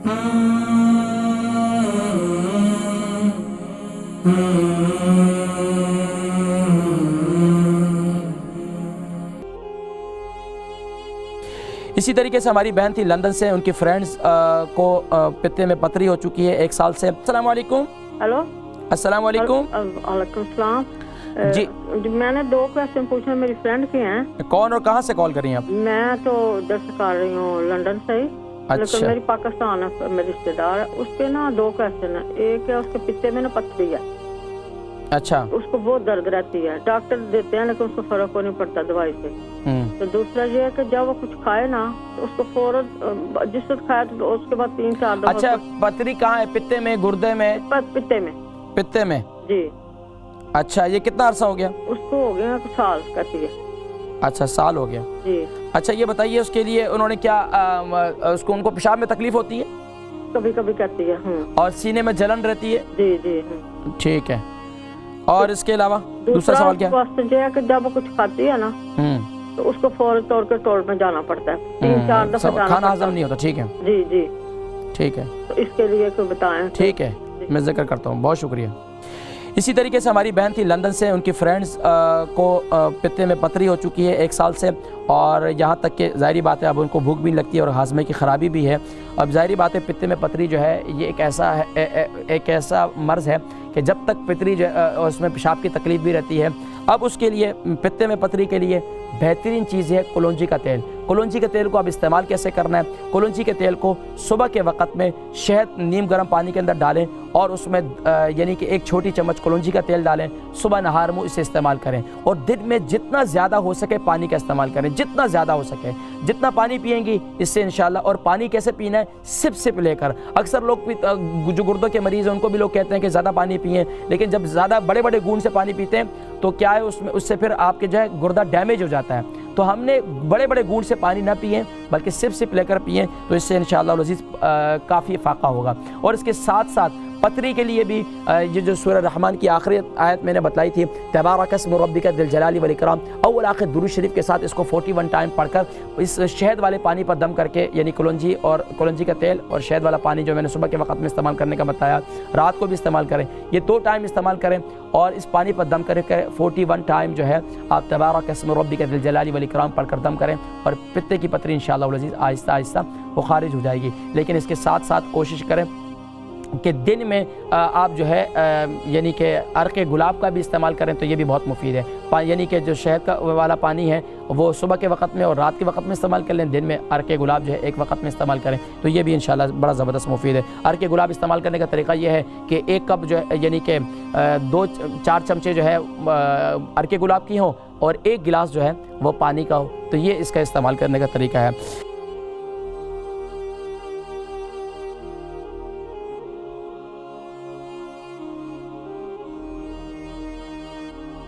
اسی طریقے سے ہماری بہن تھی لندن سے، ان کی فرینڈز کو پتے میں پتھری ہو چکی ہے 1 سال سے۔ السلام علیکم۔ ہیلو، السلام علیکم۔ وعلیکم السلام۔ جی میں نے 2 کویسچن پوچھنے، میری فرینڈ کے ہیں۔ کون اور کہاں سے کال کر رہی ہیں آپ؟ میں تو ادھر سے کر رہی ہوں، لندن سے ہی، لیکن میری پاکستان ہے، میری رشتے دار ہے۔ اس کے نا 2 کویسچن ہیں۔ ایک ہے اس کے پتے میں نا پتھری ہے، اچھا، اس کو بہت درد رہتی ہے، ڈاکٹر دیتے ہیں لیکن اس کو فرق نہیں پڑتا دوائی سے۔ تو دوسرا یہ ہے کہ جب وہ کچھ کھائے نا تو اس کو فوراً جس وقت کھایا تو اس کے بعد 3-4 دفعہ۔ اچھا، پتھری کہاں ہے؟ پتے میں، گردے میں؟ پتے میں۔ پتے میں، جی۔ اچھا، یہ کتنا عرصہ ہو گیا؟ اس کو ہو گیا 1 سال کہتی ہے۔ اچھا، سال ہو گیا۔ جی۔ اچھا، یہ بتائیے اس کے لیے انہوں نے کیا، ان کو پیشاب میں تکلیف ہوتی ہے؟ کبھی کبھی کہتی ہے۔ اور سینے میں جلن رہتی ہے؟ جی جی۔ ٹھیک ہے، اور اس کے علاوہ دوسرا سوال کیا؟ یہ ہے کہ جب وہ کچھ کھاتی ہے نا تو اس کو فوراً طور کے ٹول میں جانا پڑتا ہے، 3-4 دفعہ جانا، کھانا ہضم نہیں ہوتا۔ ٹھیک ہے جی جی، ٹھیک ہے، تو اس کے لیے کوئی بتائیں۔ ٹھیک ہے، میں ذکر کرتا ہوں، بہت شکریہ۔ اسی طریقے سے ہماری بہن تھی لندن سے، ان کی فرینڈز کو پتے میں پتھری ہو چکی ہے 1 سال سے، اور یہاں تک کہ ظاہری بات ہے اب ان کو بھوک بھی لگتی ہے اور ہاضمے کی خرابی بھی ہے۔ اب ظاہری بات ہے پتے میں پتھری جو ہے یہ ایک ایسا مرض ہے کہ جب تک پتھری جو اس میں پیشاب کی تکلیف بھی رہتی ہے۔ اب اس کے لیے پتے میں پتھری کے لیے بہترین چیز ہے کلونجی کا تیل۔ کلونجی کے تیل کو اب استعمال کیسے کرنا ہے؟ کلونجی کے تیل کو صبح کے وقت میں شہد نیم گرم پانی کے اندر ڈالیں اور اس میں یعنی کہ 1 چھوٹی چمچ کلونجی کا تیل ڈالیں، صبح نہار منہ اسے استعمال کریں، اور دن میں جتنا زیادہ ہو سکے پانی کا استعمال کریں، جتنا زیادہ ہو سکے، جتنا پانی پئیں گی اس سے انشاءاللہ۔ اور پانی کیسے پینا ہے؟ سپ لے کر۔ اکثر لوگ جو گردوں کے مریض ہیں ان کو بھی لوگ کہتے ہیں کہ زیادہ پانی پئیں، لیکن جب زیادہ بڑے گون سے پانی پیتے ہیں تو کیا ہے اس سے پھر آپ کے جو ہے گردہ ڈیمیج ہو جاتا ہے۔ تو ہم نے بڑے گون سے پانی نہ پئیں بلکہ سپ لے کر پئیں، تو اس سے انشاءاللہ العزیز کافی فائدہ ہوگا۔ اور اس کے ساتھ ساتھ پتھری کے لیے بھی یہ جو سورہ رحمان کی آخری آیت میں نے بتلائی تھی، تبارک اسم ربک ذی الجلال والاکرام، اول آخر درود شریف کے ساتھ اس کو 41 ٹائم پڑھ کر اس شہد والے پانی پر دم کر کے، یعنی کلونجی کا تیل اور شہد والا پانی جو میں نے صبح کے وقت میں استعمال کرنے کا بتایا، رات کو بھی استعمال کریں، یہ 2 ٹائم استعمال کریں، اور اس پانی پر دم کر کے 41 ٹائم جو ہے آپ تبارک اسم ربک ذی الجلال والاکرام پڑھ کر دم کریں، اور پتے کی پتھری انشاءاللہ العزیز آہستہ آہستہ وہ خارج ہو جائے گی۔ لیکن اس کے ساتھ ساتھ کوشش کریں کہ دن میں آپ جو ہے یعنی کہ عرق گلاب کا بھی استعمال کریں، تو یہ بھی بہت مفید ہے۔ یعنی کہ جو شہد کا والا پانی ہے وہ صبح کے وقت میں اور رات کے وقت میں استعمال کر لیں، دن میں عرق گلاب جو ہے 1 وقت میں استعمال کریں، تو یہ بھی انشاءاللہ بڑا زبردست مفید ہے۔ عرق گلاب استعمال کرنے کا طریقہ یہ ہے کہ 1 کپ جو ہے یعنی کہ 2-4 چمچے جو ہے عرق گلاب کی ہوں اور 1 گلاس جو ہے وہ پانی کا ہو، تو یہ اس کا استعمال کرنے کا طریقہ ہے۔